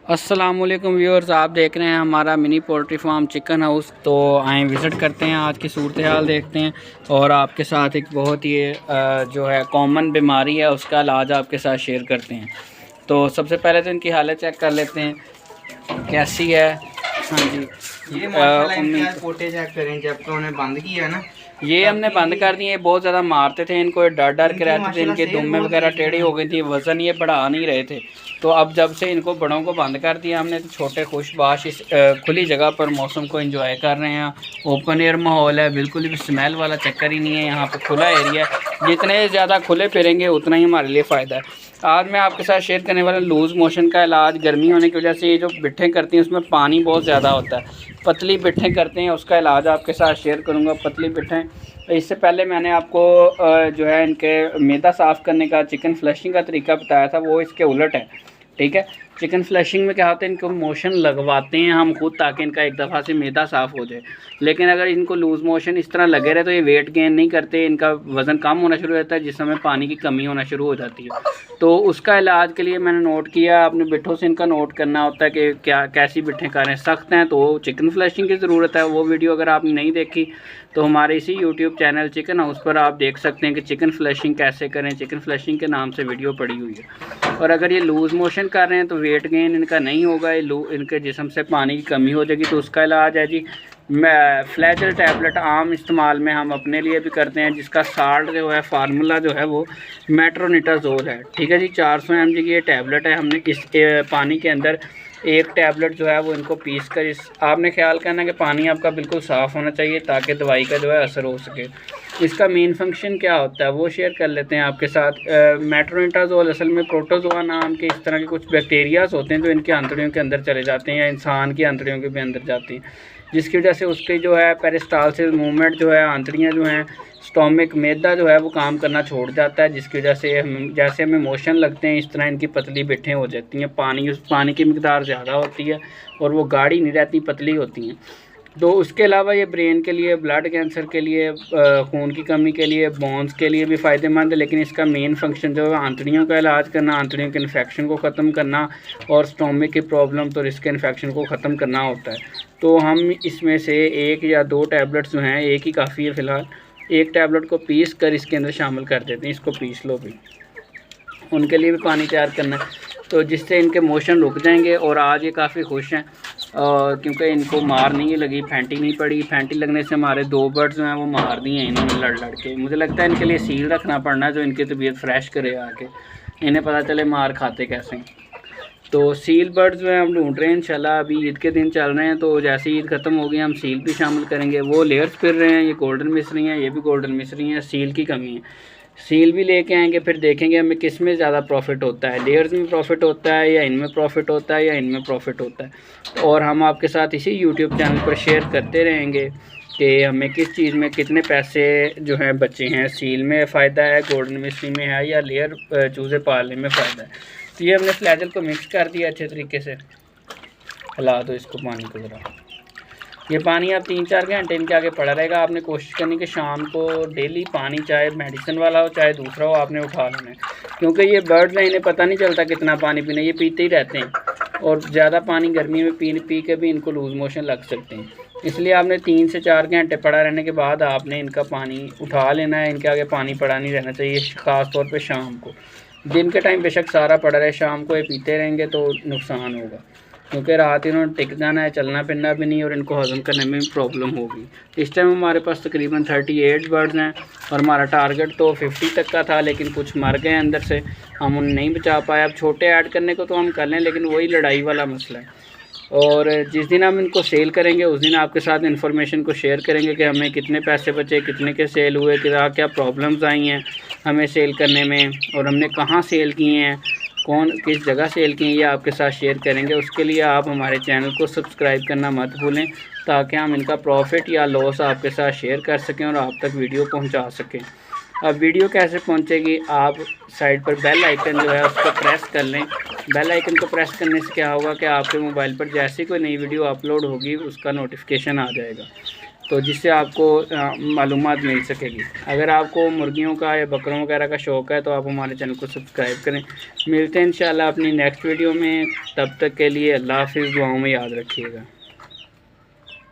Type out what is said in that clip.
अस्सलामुअलैकुम व्यूअर्स, आप देख रहे हैं हमारा mini poultry farm chicken house. तो आए विज़िट करते हैं, आज की सूरत हाल देखते हैं और आपके साथ एक बहुत ही जो है कॉमन बीमारी है उसका इलाज आपके साथ शेयर करते हैं। तो सबसे पहले तो इनकी हालत चेक कर लेते हैं कैसी है। हाँ जी, ये माशाल्लाह पोटे चेक करें, जब तो उन्हें बंद किया ना, ये हमने बंद कर दिए। बहुत ज़्यादा मारते थे इनको, डर डर के रहते थे, इनके दुम्बे वगैरह टेढ़ी हो गई थी, वज़न ये बढ़ा नहीं रहे थे। तो अब जब से इनको बड़ों को बंद कर दिया हमने, तो छोटे खुशबाश इस खुली जगह पर मौसम को एंजॉय कर रहे हैं। ओपन एयर माहौल है, बिल्कुल भी स्मेल वाला चक्कर ही नहीं है। यहाँ पर खुला एरिया है, जितने ज़्यादा खुले फिरेंगे उतना ही हमारे लिए फ़ायदा है। आज मैं आपके साथ शेयर करने वाला लूज़ मोशन का इलाज। गर्मी होने की वजह से ये जो बिट्ठें करती हैं उसमें पानी बहुत ज़्यादा होता है, पतली बिट्ठें करते हैं, उसका इलाज आपके साथ शेयर करूँगा। पतली बिट्ठें, इससे पहले मैंने आपको जो है इनके मैदा साफ़ करने का, चिकन फ्लशिंग का तरीका बताया था, वो इसके उलट है। ठीक है, चिकन फ्लशिंग में क्या होता है, इनको मोशन लगवाते हैं हम खुद ताकि इनका एक दफ़ा से मैदा साफ़ हो जाए। लेकिन अगर इनको लूज़ मोशन इस तरह लगे रहे तो ये वेट गेन नहीं करते, इनका वज़न कम होना शुरू हो जाता है, जिस समय पानी की कमी होना शुरू हो जाती है। तो उसका इलाज के लिए मैंने नोट किया, अपने बिट्ठों से इनका नोट करना होता है कि क्या कैसी बिट्ठें करें। सख्त हैं तो चिकन फ्लशिंग की ज़रूरत है। वो वीडियो अगर आपने नहीं देखी तो हमारे इसी यूट्यूब चैनल चिकन हाउस पर आप देख सकते हैं कि चिकन फ्लशिंग कैसे करें। चिकन फ्लशिंग के नाम से वीडियो पड़ी हुई है। और अगर ये लूज़ मोशन कर रहे हैं तो वेट गेन इनका नहीं होगा, इनके जिस्म से पानी की कमी हो जाएगी। तो उसका इलाज है जी फ्लैजल टैबलेट। आम इस्तेमाल में हम अपने लिए भी करते हैं, जिसका साल्ट जो है फार्मूला जो है वो मेट्रोनिटाजोल है। ठीक है जी, 400 mg की ये टैबलेट है। हमने इस पानी के अंदर एक टैबलेट जो है वो इनको पीस कर आपने ख्याल करना कि पानी आपका बिल्कुल साफ़ होना चाहिए ताकि दवाई का जो है असर हो सके। इसका मेन फंक्शन क्या होता है वो शेयर कर लेते हैं आपके साथ। मेट्रोनिटाजोल असल में प्रोटोजोआ नाम के इस तरह के कुछ बैक्टीरियाज होते हैं जो इनकी आंतड़ियों के अंदर चले जाते हैं या इंसान की आंतड़ियों के भी अंदर जाती हैं, जिसकी वजह से उसकी जो है पेरिस्टालसिस मूवमेंट जो है, आंतड़ियाँ जो हैं, स्टोमिक मैदा जो है वो काम करना छोड़ जाता है, जिसकी वजह से जैसे हमें मोशन लगते हैं इस तरह इनकी पतली बिट्ठें हो जाती हैं। पानी की मिकदार ज़्यादा होती है और वो गाढ़ी नहीं रहती, पतली होती हैं। तो उसके अलावा ये ब्रेन के लिए, ब्लड कैंसर के लिए, खून की कमी के लिए, बोन्स के लिए भी फ़ायदेमंद है। लेकिन इसका मेन फंक्शन जो है आंतड़ियों का इलाज करना, आंतड़ियों के इन्फेक्शन को ख़त्म करना और स्टोमिक की प्रॉब्लम तो रिस्क इन्फेक्शन को ख़त्म करना होता है। तो हम इसमें से 1 या 2 टैबलेट्स जो हैं, एक ही काफ़ी है फ़िलहाल, एक टैबलेट को पीस कर इसके अंदर शामिल कर देते हैं। इसको पीस लो भी, उनके लिए भी पानी तैयार करना है, तो जिससे इनके मोशन रुक जाएंगे। और आज ये काफ़ी खुश हैं क्योंकि इनको मार नहीं लगी, फैंटी नहीं पड़ी। फैंटी लगने से हमारे 2 बर्ड्स जो हैं वो मार दिए हैं इन्होंने लड़ लड़ के। मुझे लगता है इनके लिए सील रखना पड़ना है जो इनकी तबीयत फ्रेश करे आके, इन्हें पता चले मार खाते कैसे। तो सील बर्ड्स जो है हम ढूंढ रहे हैं इंशाल्लाह। अभी ईद के दिन चल रहे हैं, तो जैसे ईद ख़त्म होगी हम सील भी शामिल करेंगे। वो लेयर्स फिर रहे हैं, ये गोल्डन मिसरी हैं, ये भी गोल्डन मिसरी हैं, सील की कमी है। सील भी लेके आएंगे, फिर देखेंगे हमें किस में ज़्यादा प्रॉफिट होता है, लेयर्स में प्रॉफिट होता है या इनमें प्रॉफिट होता है या इनमें प्रॉफिट होता है। और हम आपके साथ इसी यूट्यूब चैनल पर शेयर करते रहेंगे कि हमें किस चीज़ में कितने पैसे जो हैं बचे हैं। सील में फ़ायदा है, गोल्डन मिसरी में है, या लेयर चूज़े पालने में फ़ायदा है। तो ये हमने फ्लैजल को मिक्स कर दिया अच्छे तरीके से। हिला दो इसको पानी को ज़रा। ये पानी अब 3-4 घंटे इनके आगे पड़ा रहेगा। आपने कोशिश करनी कि शाम को डेली पानी, चाहे मेडिसिन वाला हो चाहे दूसरा हो, आपने उठा लेना है। क्योंकि ये बर्ड्स हैं, इन्हें पता नहीं चलता कितना पानी पीना, ये पीते ही रहते हैं। और ज़्यादा पानी गर्मी में पी के भी इनको लूज़ मोशन लग सकते हैं। इसलिए आपने 3 से 4 घंटे पड़ा रहने के बाद आपने इनका पानी उठा लेना है। इनके आगे पानी पड़ा नहीं रहना चाहिए, ख़ास तौर पे शाम को। दिन के टाइम बेशक सारा पड़ा रहे, शाम को ये पीते रहेंगे तो नुकसान होगा, क्योंकि रात इन्होंने टिक जाना है, चलना फिरना भी नहीं, और इनको हज़म करने में भी प्रॉब्लम होगी। इस टाइम हमारे पास तकरीबन 38 बर्ड्स हैं और हमारा टारगेट तो 50 तक का था, लेकिन कुछ मर गए अंदर से, हम उन्हें नहीं बचा पाए। अब छोटे ऐड करने को तो हम कर लें, लेकिन वही लड़ाई वाला मसला है। और जिस दिन हम इनको सेल करेंगे उस दिन आपके साथ इन्फॉर्मेशन को शेयर करेंगे कि हमें कितने पैसे बचे, कितने के सेल हुए, क्या क्या प्रॉब्लम्स आई हैं हमें सेल करने में, और हमने कहाँ सेल किए हैं, कौन किस जगह सेल किए हैं, ये आपके साथ शेयर करेंगे। उसके लिए आप हमारे चैनल को सब्सक्राइब करना मत भूलें, ताकि हम इनका प्रॉफिट या लॉस आपके साथ शेयर कर सकें और आप तक वीडियो पहुंचा सकें। अब वीडियो कैसे पहुंचेगी, आप साइड पर बेल आइकन जो है उसको प्रेस कर लें। बेल आइकन को प्रेस करने से क्या होगा कि आपके मोबाइल पर जैसे कोई नई वीडियो अपलोड होगी उसका नोटिफिकेशन आ जाएगा। तो जिससे आपको मालूमात मिल सकेगी। अगर आपको मुर्गियों का या बकरों वगैरह का शौक़ है तो आप हमारे चैनल को सब्सक्राइब करें। मिलते हैं इंशाल्लाह अपनी नेक्स्ट वीडियो में, तब तक के लिए अल्लाह हाफ़िज़, दुआओं में याद रखिएगा।